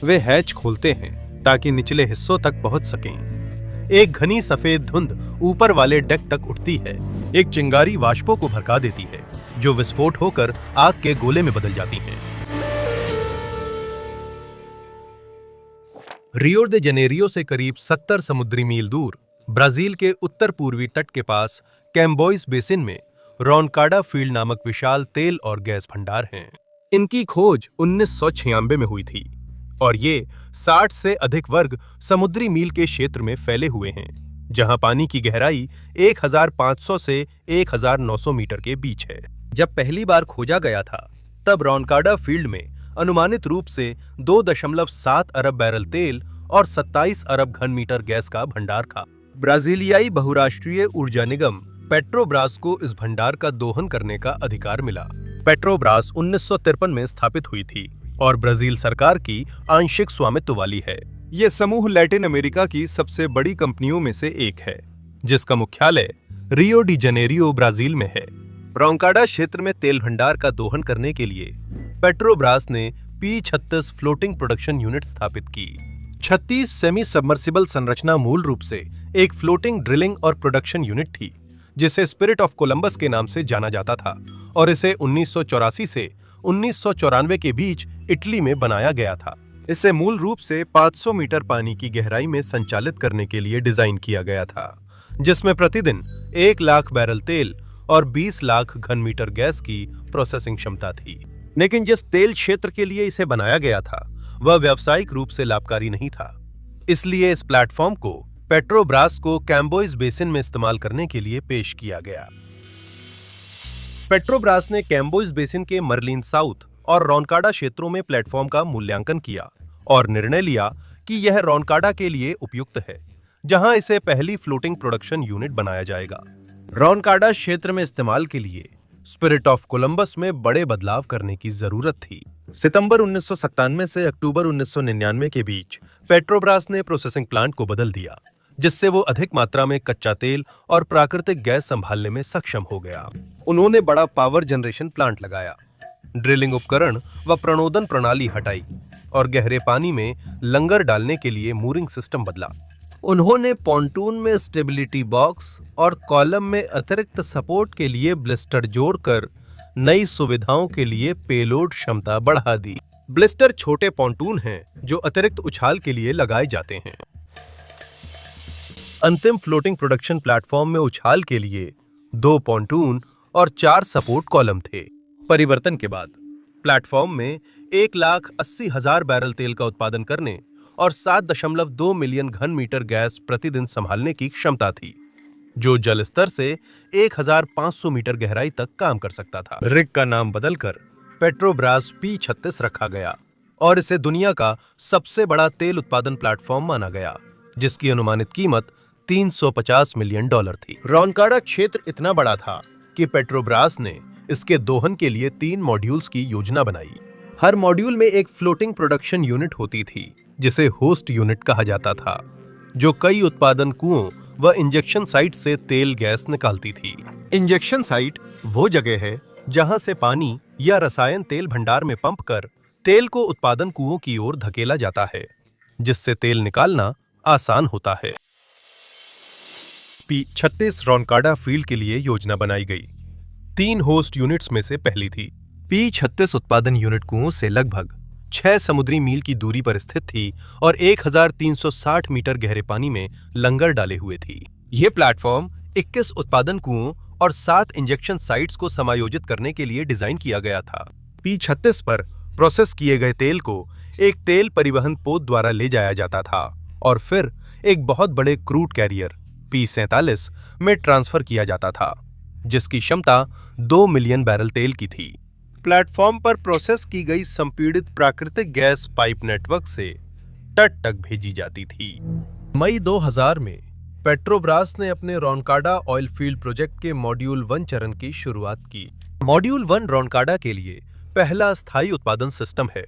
वे hatch खोलते हैं ताकि निचले हिस्सों तक पहुंच सकें। एक घनी सफेद धुंध ऊपर वाले डेक तक उठती है। एक चिंगारी वाष्पों को भड़का देती है, जो विस्फोट होकर आग के गोले में बदल जाती हैं। रियो दे जनेरियो से करीब 70 समुद्री मील दूर ब्राजील के उत्तर पूर्वी तट के पास कैम्बोइस बेसिन में रोनकाडा फील्ड नामक विशाल तेल और गैस भंडार हैं। इनकी खोज 1996 में हुई थी और ये 60 से अधिक वर्ग समुद्री मील के क्षेत्र में फैले हुए हैं, जहां पानी की गहराई 1500 से 1900 मीटर के बीच है। जब पहली बार खोजा गया था, तब रोनकाडा फील्ड में अनुमानित रूप से 2.7 अरब बैरल तेल और 27 अरब घन मीटर गैस का भंडार था। ब्राजीलियाई बहुराष्ट्रीय ऊर्जा निगम पेट्रोब्रास को इस भंडार का दोहन करने का अधिकार मिला। पेट्रोब्रास 1953 में स्थापित हुई थी और ब्राजील सरकार की आंशिक स्वामित्व वाली है। यह समूह लैटिन अमेरिका की सबसे बड़ी कंपनियों में से एक है, जिसका मुख्यालय रियो डी जनेरियो, ब्राजील में है। रोनकाडा क्षेत्र में तेल भंडार का दोहन करने के लिए पेट्रोब्रास ने P-36 फ्लोटिंग प्रोडक्शन यूनिट स्थापित की। 36 सेमी सबमर्सिबल संरचना मूल रूप से एक फ्लोटिंग ड्रिलिंग और प्रोडक्शन यूनिट थी, जिसे स्पिरिट ऑफ कोलंबस के नाम से जाना जाता था, और इसे 1984 से 1994 के बीच इटली में बनाया गया था। इसे मूल रूप से 500 मीटर पानी की गहराई में संचालित करने के लिए डिजाइन किया गया था, जिसमें प्रतिदिन 1 लाख बैरल तेल और 20 लाख घन मीटर गैस की प्रोसेसिंग क्षमता थी। लेकिन जिस तेल क्षेत्र के लिए इसे बनाया गया था, वह व्यावसायिक रूप से लाभकारी नहीं था। इसलिए इस प्लेटफॉर्म को पेट्रोब्रास को कैम्बोइस बेसिन में इस्तेमाल करने के लिए पेश किया गया। पेट्रोब्रास ने कैम्बोइस बेसिन के मर्लिन साउथ और रोनकाडा क्षेत्रों में प्लेटफॉर्म का मूल्यांकन किया और निर्णय लिया कि यह रोनकाडा के लिए उपयुक्त है, जहां इसे पहली फ्लोटिंग प्रोडक्शन यूनिट बनाया जाएगा। रोनकाडा क्षेत्र में इस्तेमाल के लिए स्पिरिट ऑफ कोलंबस में बड़े बदलाव करने की जरूरत थी। सितंबर 1997 से अक्टूबर 1999 के बीच पेट्रोब्रास ने प्रोसेसिंग प्लांट को बदल दिया, जिससे वो अधिक मात्रा में कच्चा तेल और प्राकृतिक गैस संभालने में सक्षम हो गया। उन्होंने बड़ा पावर जनरेशन प्लांट लगाया, ड्रिलिंग उपकरण व प्रणोदन प्रणाली हटाई और गहरे पानी में लंगर डालने के लिए मूरिंग सिस्टम बदला। उन्होंने पॉन्टून में स्टेबिलिटी बॉक्स और कॉलम में अतिरिक्त सपोर्ट के लिए ब्लिस्टर जोड़कर नई सुविधाओं के लिए पेलोड क्षमता बढ़ा दी। ब्लिस्टर छोटे पॉन्टून हैं जो अतिरिक्त उछाल के लिए लगाए जाते हैं। अंतिम फ्लोटिंग प्रोडक्शन प्लेटफॉर्म में उछाल के लिए 2 पॉन्टून और 4 सपोर्ट कॉलम थे। परिवर्तन के बाद प्लेटफॉर्म में 1,80,000 बैरल तेल का उत्पादन करने और 7.2 मिलियन घन मीटर गैस प्रतिदिन संभालने की क्षमता थी, जो जल स्तर से 1,500 मीटर गहराई तक काम कर सकता था। रिग का नाम बदलकर पेट्रोब्रास P-36 रखा गया और इसे दुनिया का सबसे बड़ा तेल उत्पादन प्लेटफॉर्म माना गया, जिसकी अनुमानित कीमत $350 मिलियन थी। रोनकाडा क्षेत्र इतना बड़ा था कि पेट्रोब्रास ने इसके दोहन के लिए 3 मॉड्यूल्स की योजना बनाई। हर मॉड्यूल में एक फ्लोटिंग प्रोडक्शन यूनिट होती थी, जिसे होस्ट यूनिट कहा जाता था, जो कई उत्पादन कुओं व इंजेक्शन साइट से तेल गैस निकालती थी। इंजेक्शन साइट वो जगह है जहां से पानी या रसायन तेल भंडार में पंप कर तेल को उत्पादन कुओं की ओर धकेला जाता है, जिससे तेल निकालना आसान होता है। P-36 रोनकाडा फील्ड के लिए योजना बनाई गई। 3 होस्ट यूनिट्स में से पहली थी। P-36 उत्पादन यूनिट कुओं से लगभग 6 समुद्री मील की दूरी पर स्थित थी और 1360 मीटर गहरे पानी में लंगर डाले हुए थी। यह प्लेटफॉर्म 21 उत्पादन कुओं और 7 इंजेक्शन साइट्स को समायोजित करने के लिए डिजाइन किया गया था। P-36 पर प्रोसेस किए गए तेल को एक तेल परिवहन पोत द्वारा ले जाया जाता था और फिर एक बहुत बड़े क्रूड कैरियर P-47 में ट्रांसफर किया जाता था, जिसकी क्षमता 2 मिलियन बैरल तेल की थी। प्लेटफॉर्म पर प्रोसेस की गई संपीड़ित प्राकृतिक गैस पाइप नेटवर्क से तट तक भेजी जाती थी। मई 2000 में पेट्रोब्रास ने अपने रोनकाडा ऑयल फील्ड प्रोजेक्ट के मॉड्यूल 1 चरण की शुरुआत की। मॉड्यूल 1 रोनकाडा के लिए पहला स्थायी उत्पादन सिस्टम है,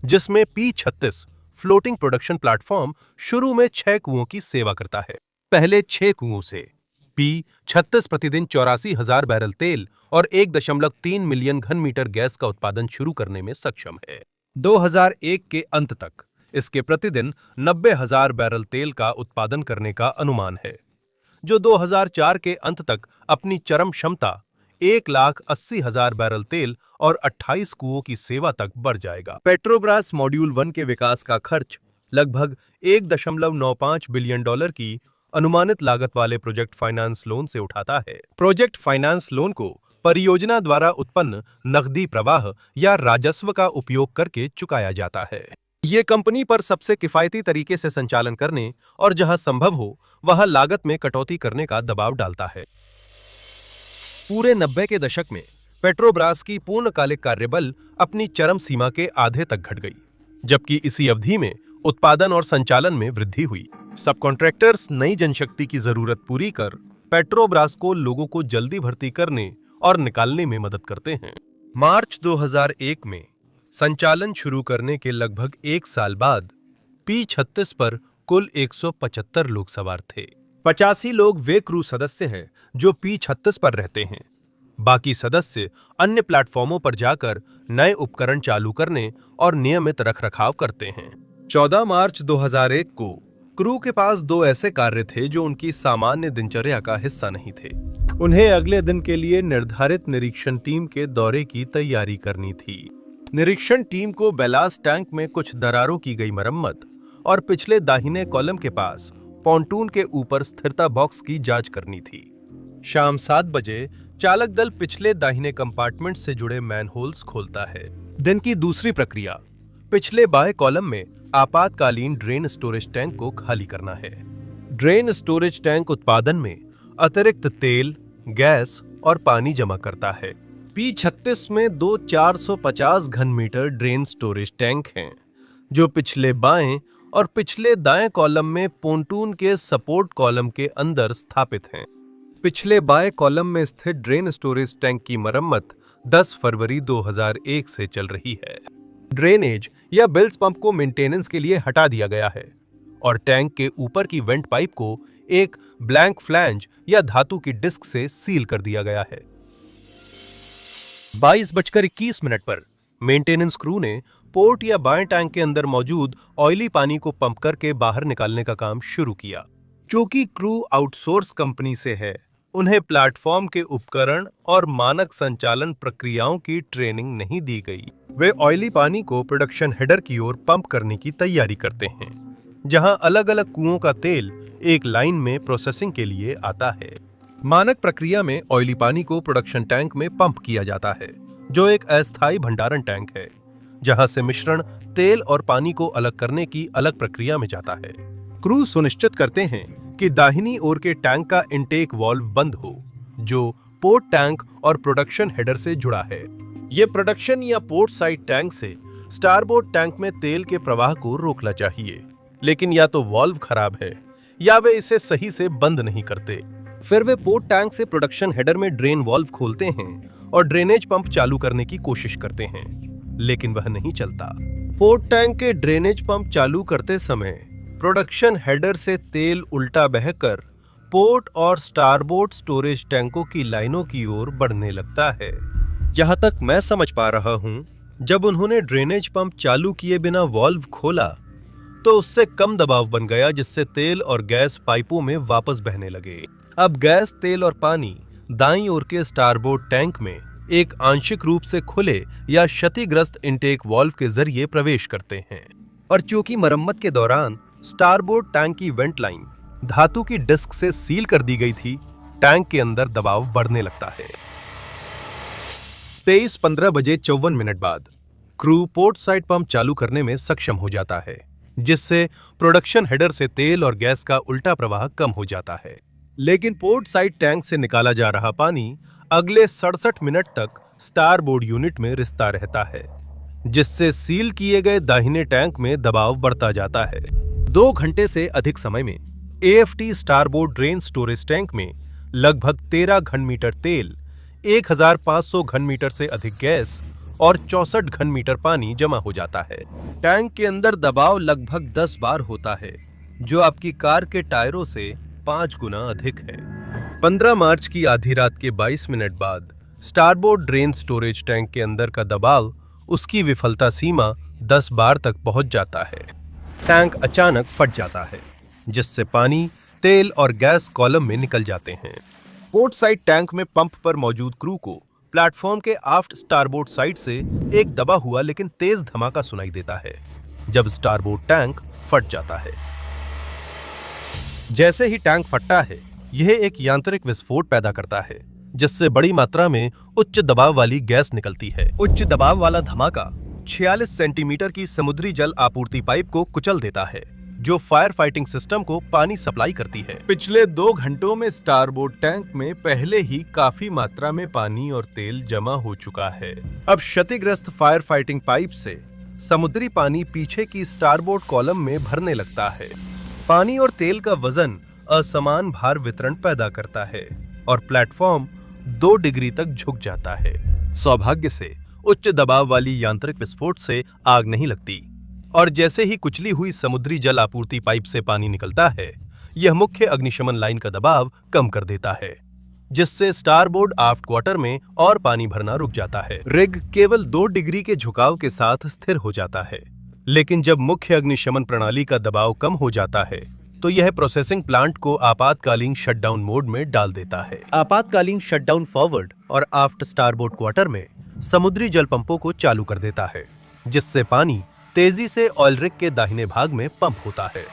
जिसमें P-36 फ्लोटिंग प्रोडक्शन प्लेटफॉर्म शुरू में 6 कुओं की सेवा करता है। पहले 6 कुओं से P-36 प्रतिदिन 84,000 बैरल तेल और 1.3 मिलियन घन मीटर गैस का उत्पादन शुरू करने में सक्षम है। 2001 के अंत तक इसके प्रतिदिन 90,000 बैरल तेल का उत्पादन करने का अनुमान है, जो 2004 के अंत तक अपनी चरम क्षमता 1,80,000 बैरल तेल और 28 कुओं की सेवा तक बढ़ जाएगा। पेट्रोब्रास मॉड्यूल 1 के विकास का खर्च लगभग $1.95 बिलियन की अनुमानित लागत वाले प्रोजेक्ट फाइनेंस लोन से उठाता है। प्रोजेक्ट फाइनेंस लोन को परियोजना द्वारा उत्पन्न नकदी प्रवाह या राजस्व का उपयोग करके चुकाया जाता है। ये कंपनी पर सबसे किफायती तरीके से संचालन करने और जहां संभव हो वहां लागत में कटौती करने का दबाव डालता है। पूरे 90 के दशक में पेट्रोब्रास की पूर्णकालिक कार्यबल अपनी चरम सीमा के आधे तक घट गई, जबकि इसी अवधि में उत्पादन और संचालन में वृद्धि हुई। सब कॉन्ट्रैक्टर्स नई जनशक्ति की जरूरत पूरी कर पेट्रोब्रास को लोगों को जल्दी भर्ती करने और निकालने में मदद करते हैं। मार्च 2001 में संचालन शुरू करने के लगभग 1 साल बाद P-36 पर कुल 175 लोग सवार थे। 85 लोग वे क्रू सदस्य हैं जो P-36 पर रहते हैं। बाकी सदस्य अन्य प्लेटफॉर्मों पर जाकर नए उपकरण चालू करने और नियमित रखरखाव करते हैं। 14 मार्च 2001 को क्रू के पास 2 ऐसे कार्य थे जो उनकी सामान्य दिनचर्या का हिस्सा नहीं थे। उन्हें अगले दिन के लिए निर्धारित निरीक्षण टीम के दौरे की तैयारी करनी थी। निरीक्षण टीम को बैलास्ट टैंक में कुछ दरारों की गई मरम्मत और पिछले दाहिने कॉलम के पास पॉन्टून के ऊपर स्थिरता बॉक्स की जांच करनी थी। शाम 7 बजे चालक दल पिछले दाहिने कंपार्टमेंट से जुड़े मैनहोल्स खोलता है। दिन की दूसरी प्रक्रिया पिछले बाएं कॉलम में आपातकालीन ड्रेन स्टोरेज टैंक को खाली करना है। ड्रेन स्टोरेज टैंक उत्पादन में अतिरिक्त तेल, गैस और पानी जमा करता है। P-36 में 2 450 घन मीटर ड्रेन स्टोरेज टैंक हैं, जो पिछले बाएं और पिछले दाएं कॉलम में पोंटून के सपोर्ट कॉलम के अंदर स्थापित हैं। पिछले बाएं कॉलम में स्थित ड्रेन स्टोरेज टैंक की मरम्मत 10 फरवरी 2001 से चल रही है। ड्रेनेज या बिल्स पंप को मेंटेनेंस के लिए हटा दिया गया है और टैंक के ऊपर की वेंट पाइप को एक ब्लैंक फ्लैंज या धातु की डिस्क से सील कर दिया गया है। 22:21 पर मेंटेनेंस क्रू ने पोर्ट या बाएं टैंक के अंदर मौजूद ऑयली पानी को पंप करके बाहर निकालने का काम शुरू किया। चूंकि क्रू आउटसोर्स कंपनी से है, उन्हें प्लेटफॉर्म के उपकरण और मानक संचालन प्रक्रियाओं की ट्रेनिंग नहीं दी गई। वे ऑयली पानी को प्रोडक्शन हेडर की ओर पंप करने की तैयारी करते हैं, जहां अलग अलग कुओं का तेल एक लाइन में प्रोसेसिंग के लिए आता है। मानक प्रक्रिया में ऑयली पानी को प्रोडक्शन टैंक में पंप किया जाता है, जो एक अस्थायी भंडारण टैंक है, जहां से मिश्रण तेल और पानी को अलग करने की अलग प्रक्रिया में जाता है। क्रू सुनिश्चित करते हैं कि दाहिनी ओर के टैंक का इनटेक वाल्व बंद हो, जो पोर्ट टैंक और प्रोडक्शन हेडर से जुड़ा है। ये प्रोडक्शन या पोर्ट साइड टैंक से स्टारबोर्ड टैंक में तेल के प्रवाह को रोकना चाहिए, लेकिन या तो वाल्व खराब है या वे इसे सही से बंद नहीं करते। फिर वे पोर्ट टैंक से प्रोडक्शन हेडर में ड्रेन वाल्व खोलते हैं और ड्रेनेज पंप चालू करने की कोशिश करते हैं, लेकिन वह नहीं चलता। पोर्ट टैंक के ड्रेनेज पंप चालू करते समय प्रोडक्शन हेडर से तेल उल्टा बहकर पोर्ट और स्टारबोर्ड स्टोरेज टैंकों की लाइनों की ओर बढ़ने लगता है। जहां तक मैं समझ पा रहा हूं, जब उन्होंने ड्रेनेज पंप चालू किए बिना वाल्व खोला तो उससे कम दबाव बन गया, जिससे तेल और गैस पाइपों में वापस बहने लगे। अब गैस, तेल और पानी दाईं ओर के स्टारबोर्ड टैंक में एक आंशिक रूप से खुले या क्षतिग्रस्त इनटेक वाल्व के जरिए प्रवेश करते हैं, और चूंकि मरम्मत के दौरान स्टारबोर्ड टैंक की वेंट लाइन धातु की डिस्क से सील कर दी गई थी, टैंक के अंदर दबाव बढ़ने लगता है। 23:15 बाद क्रू पोर्ट साइड पंप चालू करने में सक्षम हो जाता है, जिससे प्रोडक्शन हेडर से तेल और गैस का उल्टा प्रवाह कम हो जाता है। लेकिन पोर्ट साइड टैंक से निकाला जा रहा पानी अगले 67 मिनट तक स्टारबोर्ड यूनिट में रिसता रहता है, जिससे सील किए गए दाहिने टैंक में दबाव बढ़ता जाता है। 2 घंटे से अधिक समय में AFT starboard drain storage tank में लगभग 13 घन मीटर तेल, 1500 घन मीटर से अधिक गैस और 64 घन मीटर पानी जमा हो जाता है। टैंक के अंदर दबाव लगभग 10 बार होता है, जो आपकी कार के टायरों से 5 गुना अधिक है। 15 मार्च की आधी रात के 22 मिनट बाद स्टारबोर्ड ड्रेन स्टोरेज टैंक के अंदर का दबाव उसकी विफलता सीमा 10 बार तक पहुंच जाता है। टैंक अचानक फट जाता है, जिससे पानी, तेल और गैस कॉलम में निकल जाते हैं। पोर्ट साइड टैंक में पंप पर मौजूद क्रू को प्लेटफॉर्म के आफ्ट स्टारबोर्ड साइड से एक दबा हुआ लेकिन तेज धमाका सुनाई देता है, जब स्टारबोर्ड टैंक फट जाता है। जैसे ही टैंक फटता है, यह एक यांत्रिक विस्फोट पैदा करता है, जिससे बड़ी मात्रा में उच्च दबाव वाली गैस निकलती है। उच्च दबाव वाला धमाका 46 सेंटीमीटर की समुद्री जल आपूर्ति पाइप को कुचल देता है, जो फायर फाइटिंग सिस्टम को पानी सप्लाई करती है। पिछले 2 घंटों में स्टारबोर्ड टैंक में पहले ही काफी मात्रा में पानी और तेल जमा हो चुका है। अब क्षतिग्रस्त फायर फाइटिंग पाइप से समुद्री पानी पीछे की स्टारबोर्ड कॉलम में भरने लगता है। पानी और तेल का वजन असमान भार वितरण पैदा करता है और प्लेटफॉर्म 2 डिग्री तक झुक जाता है। सौभाग्य से उच्च दबाव वाली यांत्रिक विस्फोट से आग नहीं लगती, और जैसे ही कुचली हुई समुद्री जल आपूर्ति पाइप से पानी निकलता है, यह मुख्य अग्निशमन लाइन का दबाव कम कर देता है, जिससे स्टारबोर्ड आफ्ट क्वार्टर में और पानी भरना रुक जाता है। रिग केवल 2 डिग्री के झुकाव के साथ स्थिर हो जाता है, लेकिन जब मुख्य अग्निशमन प्रणाली का दबाव कम हो जाता है, तो यह प्रोसेसिंग प्लांट को आपातकालीन शटडाउन मोड में डाल देता है। आपातकालीन शटडाउन फॉरवर्ड और आफ्ट स्टारबोर्ड क्वार्टर में समुद्री जल पंपों को चालू कर देता है, जिससे पानी तेजी से ऑयल रिग के दाहिने भाग में पंप होता है।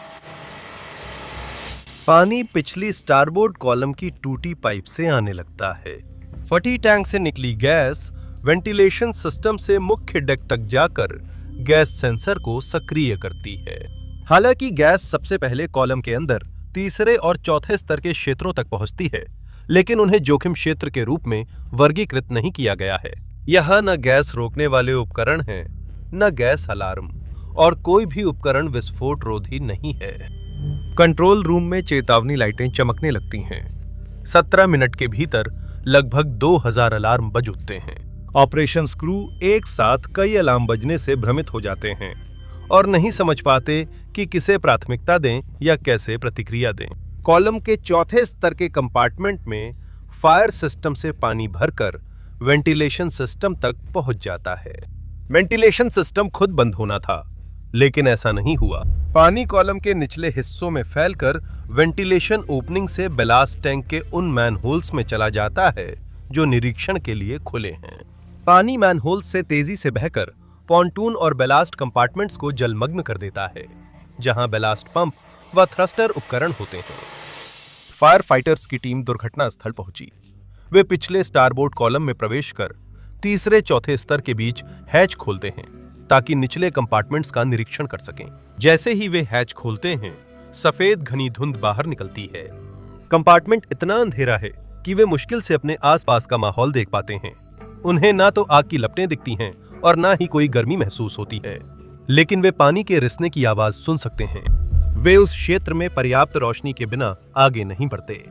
पानी पिछली स्टारबोर्ड कॉलम की टूटी पाइप से आने लगता है। फटी टैंक से निकली गैस वेंटिलेशन सिस्टम से मुख्य डेक तक जाकर गैस सेंसर को सक्रिय करती है। हालांकि गैस सबसे पहले कॉलम के अंदर तीसरे और चौथे स्तर के क्षेत्रों तक पहुंचती है, लेकिन उन्हें जोखिम क्षेत्र के रूप में वर्गीकृत नहीं किया गया है। यहाँ न गैस रोकने वाले उपकरण हैं, न गैस अलार्म, और कोई भी उपकरण विस्फोट रोधी नहीं है। कंट्रोल रूम में चेतावनी लाइटें चमकने लगती हैं। 17 मिनट के भीतर लगभग 2000 अलार्म बज उठते हैं। ऑपरेशन क्रू एक साथ कई अलार्म बजने से भ्रमित हो जाते हैं और नहीं समझ पाते कि किसे प्राथमिकता दें या कैसे प्रतिक्रिया दें। कॉलम के चौथे स्तर के कंपार्टमेंट में फायर सिस्टम से पानी भरकर वेंटिलेशन सिस्टम तक पहुंच जाता है। वेंटिलेशन सिस्टम खुद बंद होना था, लेकिन ऐसा नहीं हुआ। पानी कॉलम के निचले हिस्सों में फैलकर वेंटिलेशन ओपनिंग से बेलास्ट टैंक के उन मैनहोल्स में चला जाता है जो निरीक्षण के लिए खुले हैं। पानी मैनहोल से तेजी से बहकर पॉन्टून और बेलास्ट कंपार्टमेंट्स को जलमग्न कर देता है, जहां बेलास्ट पंप व थ्रस्टर उपकरण होते हैं। फायर फाइटर्स की टीम दुर्घटना स्थल पहुंची। वे पिछले स्टारबोर्ड कॉलम में प्रवेश कर तीसरे चौथे स्तर के बीच हैच खोलते हैं ताकि निचले कंपार्टमेंट्स का निरीक्षण कर सकें। जैसे ही वे हैच खोलते हैं, सफेद घनी धुंध बाहर निकलती है। कंपार्टमेंट इतना अंधेरा है कि वे मुश्किल से अपने आसपास का माहौल देख पाते हैं। उन्हें ना तो आग की लपटें दिखती हैं और ना ही कोई गर्मी महसूस होती है, लेकिन वे पानी के रिसने की आवाज सुन सकते हैं। वे उस क्षेत्र में पर्याप्त रोशनी के बिना आगे नहीं बढ़ते।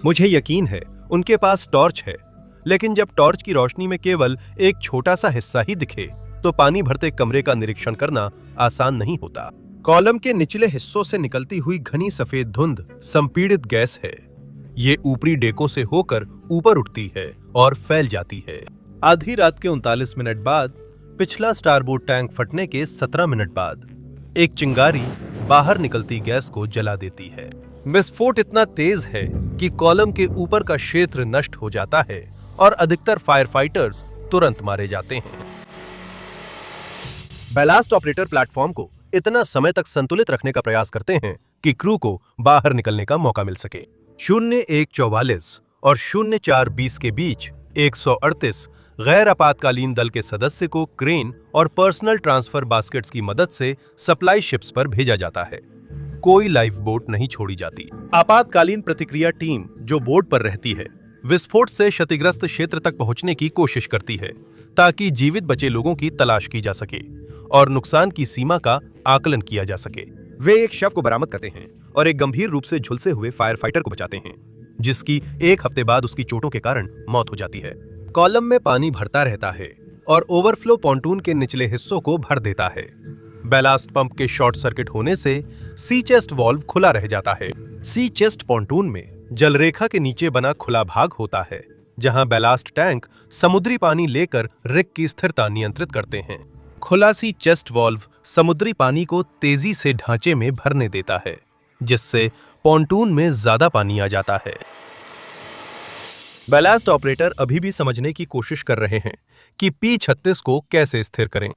मुझे यकीन है उनके पास टॉर्च है, लेकिन जब टॉर्च की रोशनी में केवल एक छोटा सा हिस्सा ही दिखे, तो पानी भरते कमरे का निरीक्षण करना आसान नहीं होता। कॉलम के निचले हिस्सों से निकलती हुई घनी सफेद धुंध संपीड़ित गैस है। ये ऊपरी डेकों से होकर ऊपर उठती है और फैल जाती है। आधी रात के 39 मिनट बाद, पिछला स्टारबोर्ड टैंक फटने के 17 मिनट बाद, एक चिंगारी बाहर निकलती गैस को जला देती है। विस्फोट इतना तेज है कि कॉलम के ऊपर का क्षेत्र नष्ट हो जाता है और अधिकतर फायर फाइटर्स तुरंत मारे जाते हैं। बैलास्ट ऑपरेटर प्लेटफॉर्म को इतना समय तक संतुलित रखने का प्रयास करते हैं कि क्रू को बाहर निकलने का मौका मिल सके। 0144 और 0420 के बीच 138 गैर आपातकालीन दल के सदस्य को क्रेन और पर्सनल ट्रांसफर बास्केट्स की मदद से सप्लाई शिप्स पर भेजा जाता है। कोई लाइफ बोट नहीं छोड़ी जाती। आपातकालीन प्रतिक्रिया टीम जो बोट पर रहती है, विस्फोट से क्षतिग्रस्त क्षेत्र तक पहुंचने की कोशिश करती है ताकि जीवित बचे लोगों की तलाश की जा सके और नुकसान की सीमा का आकलन किया जा सके। वे एक शव को बरामद करते हैं और एक गंभीर रूप से झुलसे हुए फायर फाइटर को बचाते हैं, जिसकी 1 हफ्ते बाद उसकी चोटों के कारण मौत हो जाती है। कॉलम में पानी भरता रहता है और ओवरफ्लो पॉन्टून के निचले हिस्सों को भर देता है। बैलास्ट पंप के शॉर्ट सर्किट होने से सी चेस्ट वाल्व खुला रह जाता है। सी चेस्ट पॉन्टून में जलरेखा के नीचे बना खुला भाग होता है, जहां बैलास्ट टैंक समुद्री पानी लेकर रिग की स्थिरता नियंत्रित करते हैं। खुला सी चेस्ट वॉल्व समुद्री पानी को तेजी से ढांचे में भरने देता है, जिससे पॉन्टून में ज्यादा पानी आ जाता है। बैलास्ट ऑपरेटर अभी भी समझने की कोशिश कर रहे हैं कि P-36 को कैसे स्थिर करें।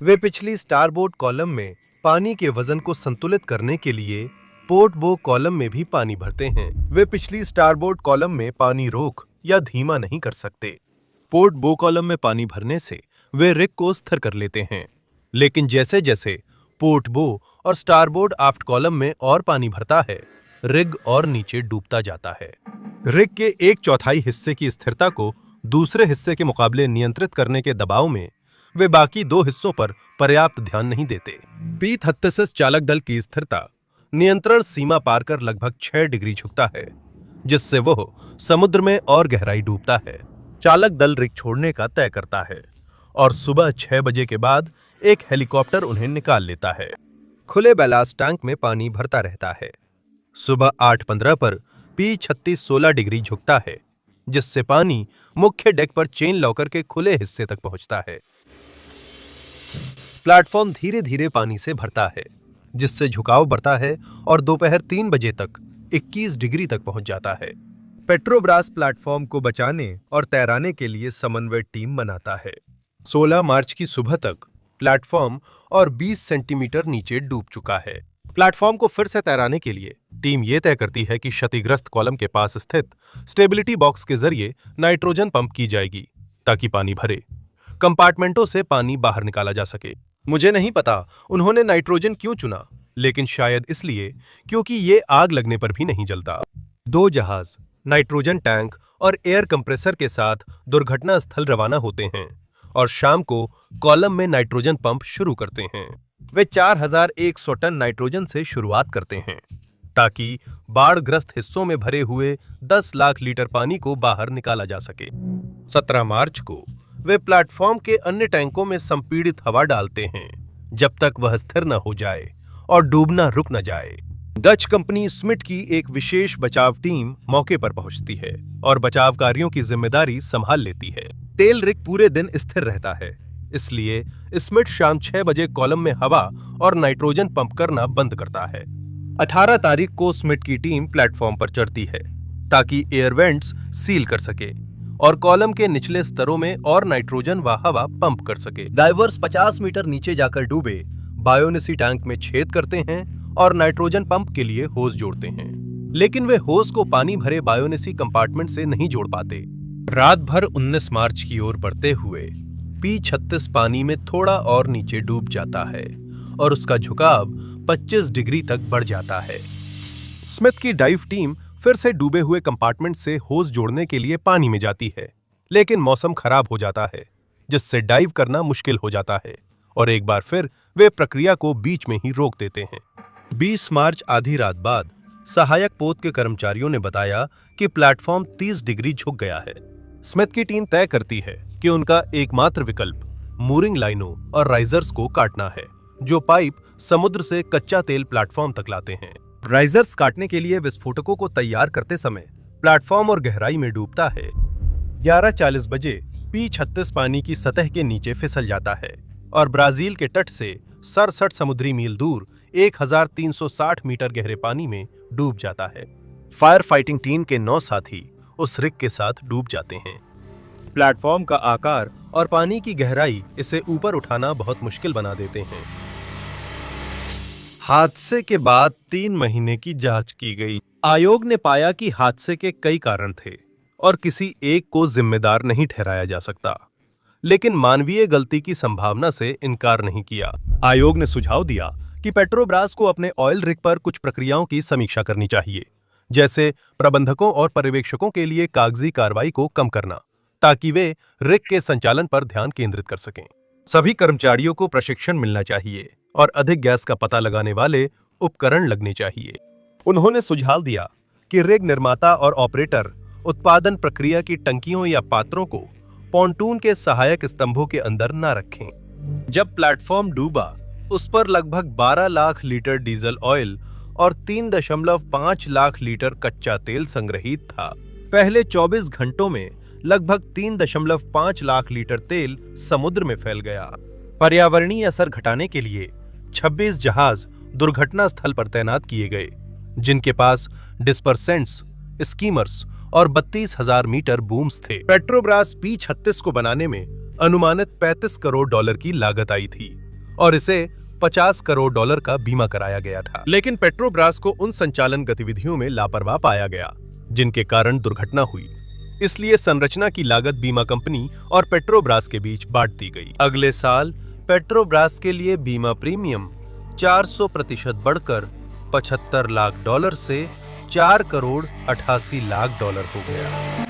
वे पिछली स्टारबोर्ड कॉलम में पानी के वजन को संतुलित करने के लिए पोर्ट बो कॉलम में भी पानी भरते हैं। वे पिछली स्टारबोर्ड कॉलम में पानी रोक या धीमा नहीं कर सकते। पोर्ट बो कॉलम में पानी भरने से वे रिग को स्थिर कर लेते हैं, लेकिन जैसे जैसे पोर्ट बो और स्टारबोर्ड आफ्ट कॉलम में और पानी भरता है, रिग और नीचे डूबता जाता है। रिग के 1/4 हिस्से की स्थिरता को दूसरे हिस्से के मुकाबले नियंत्रित करने के दबाव में वे बाकी 2 हिस्सों पर पर्याप्त ध्यान नहीं देते। P-36 चालक दल की स्थिरता नियंत्रण सीमा पार कर लगभग 6 डिग्री झुकता है, जिससे वह समुद्र में और गहराई डूबता है। चालक दल रिग छोड़ने का तय करता है और सुबह 6 बजे के बाद एक हेलीकॉप्टर उन्हें निकाल लेता है। खुले बैलास्ट टैंक में पानी भरता रहता है। सुबह 8:15 पर P-36 16 डिग्री झुकता है, जिससे पानी मुख्य डेक पर चेन लॉकर के खुले हिस्से तक पहुंचता है। प्लेटफॉर्म धीरे धीरे पानी से भरता है, जिससे झुकाव बढ़ता है और दोपहर 3 बजे तक 21 डिग्री तक पहुंच जाता है। पेट्रोब्रास प्लेटफॉर्म को बचाने और तैराने के लिए समन्वय टीम बनाता है। 16 मार्च की सुबह तक प्लेटफॉर्म और 20 सेंटीमीटर नीचे डूब चुका है। प्लेटफॉर्म को फिर से तैराने के लिए टीम ये तय करती है कि क्षतिग्रस्त कॉलम के पास स्थित स्टेबिलिटी बॉक्स के जरिए नाइट्रोजन पंप की जाएगी, ताकि पानी भरे कंपार्टमेंटों से पानी बाहर निकाला जा सके। मुझे नहीं पता उन्होंने नाइट्रोजन क्यों चुना, लेकिन शायद इसलिए क्योंकि ये आग लगने पर भी नहीं जलता। 2 जहाज नाइट्रोजन टैंक और एयर कंप्रेसर के साथ दुर्घटना स्थल रवाना होते हैं और शाम को कॉलम में नाइट्रोजन पंप शुरू करते हैं। वे 4100 टन नाइट्रोजन से शुरुआत करते हैं, ताकि बाढ़ग्रस्त हिस्सों में भरे हुए 10 लाख लीटर पानी को बाहर निकाला जा सके। 17 मार्च को वे प्लेटफॉर्म के अन्य टैंकों में संपीड़ित हवा डालते हैं, जब तक वह स्थिर न हो जाए और डूबना रुक न जाए। डच कंपनी स्मिट की एक विशेष बचाव टीम मौके पर पहुंचती है और बचाव कार्यों की जिम्मेदारी संभाल लेती है। टेल रिग पूरे दिन स्थिर रहता है, इसलिए स्मिट शाम 6 बजे कॉलम में हवा और नाइट्रोजन पंप करना बंद करता है। 18 तारीख को स्मिट की टीम प्लेटफॉर्म पर चढ़ती है, ताकि एयर वेंट्स सील कर सके और कॉलम के निचले स्तरों में और नाइट्रोजन व हवा पंप कर सके। डाइवर्स 50 मीटर नीचे जाकर डूबे बायोनेसी टैंक में छेद करते हैं और नाइट्रोजन पंप के लिए होज जोड़ते हैं, लेकिन वे होज को पानी भरे बायोनेसी कंपार्टमेंट से नहीं जोड़ पाते। रात भर 19 मार्च की ओर बढ़ते हुए P-36 पानी में थोड़ा और नीचे डूब जाता है और उसका झुकाव 25 डिग्री तक बढ़ जाता है। स्मिथ की डाइव टीम फिर से डूबे हुए कंपार्टमेंट से होज जोड़ने के लिए पानी में जाती है, लेकिन मौसम खराब हो जाता है, जिससे डाइव करना मुश्किल हो जाता है और एक बार फिर वे प्रक्रिया को बीच में ही रोक देते हैं। 20 मार्च आधी रात बाद सहायक पोत के कर्मचारियों ने बताया कि प्लेटफॉर्म 30 डिग्री झुक गया है। स्मिथ की टीम तय करती है कि उनका एकमात्र विकल्प मूरिंग लाइनों और राइजर्स को काटना है, जो पाइप समुद्र से कच्चा तेल प्लेटफॉर्म तक लाते हैं। राइजर्स काटने के लिए विस्फोटकों को तैयार करते समय प्लेटफॉर्म और गहराई में डूबता है। 11:40 बजे P-36 पानी की सतह के नीचे फिसल जाता है और ब्राजील के तट से 67 समुद्री मील दूर 1360 मीटर गहरे पानी में डूब जाता है। फायर फाइटिंग टीम के 9 साथी उस रिग के साथ डूब जाते हैं। प्लेटफॉर्म का आकार और पानी की गहराई इसे ऊपर उठाना बहुत मुश्किल बना देते हैं। हादसे के बाद 3 महीने की जांच की गई। आयोग ने पाया कि हादसे के कई कारण थे और किसी एक को जिम्मेदार नहीं ठहराया जा सकता, लेकिन मानवीय गलती की संभावना से इनकार नहीं किया। आयोग ने सुझाव दिया कि पेट्रोब्रास को अपने ऑयल रिग पर कुछ प्रक्रियाओं की समीक्षा करनी चाहिए, जैसे प्रबंधकों और पर्यवेक्षकों के लिए कागजी कार्रवाई को कम करना, ताकि वे रिग के संचालन पर ध्यान केंद्रित कर सकें। सभी कर्मचारियों को प्रशिक्षण मिलना चाहिए और अधिक गैस का पता लगाने वाले उपकरण लगने चाहिए। उन्होंने सुझाव दिया कि रिग निर्माता और ऑपरेटर उत्पादन प्रक्रिया की टंकियों या पात्रों को पॉन्टून के सहायक स्तंभों के अंदर न रखें। जब प्लेटफॉर्म डूबा, उस पर लगभग 12 लाख लीटर डीजल ऑयल और 3.5 लाख लीटर कच्चा तेल संग्रहित था। पहले 24 घंटों में लगभग 3.5 लाख लीटर तेल समुद्र में फैल गया। पर्यावरणीय असर घटाने के लिए 26 जहाज दुर्घटना स्थल पर तैनात किए गए, जिनके पास डिस्पर्सेंट्स, स्कीमर्स और 32,000 मीटर बूम्स थे। पेट्रोब्रास P-36 को बनाने में अनुमानित $35 करोड़ की लागत आई थी और इसे $50 करोड़ का बीमा कराया गया था। लेकिन पेट्रोब्रास को उन संचालन गतिविधियों में लापरवाह पाया गया जिनके कारण दुर्घटना हुई। इसलिए संरचना की लागत बीमा कंपनी और पेट्रोब्रास के बीच बांट दी गई। अगले साल पेट्रोब्रास के लिए बीमा प्रीमियम 400% बढ़कर $75 लाख से $4 करोड़ 88 लाख हो गया।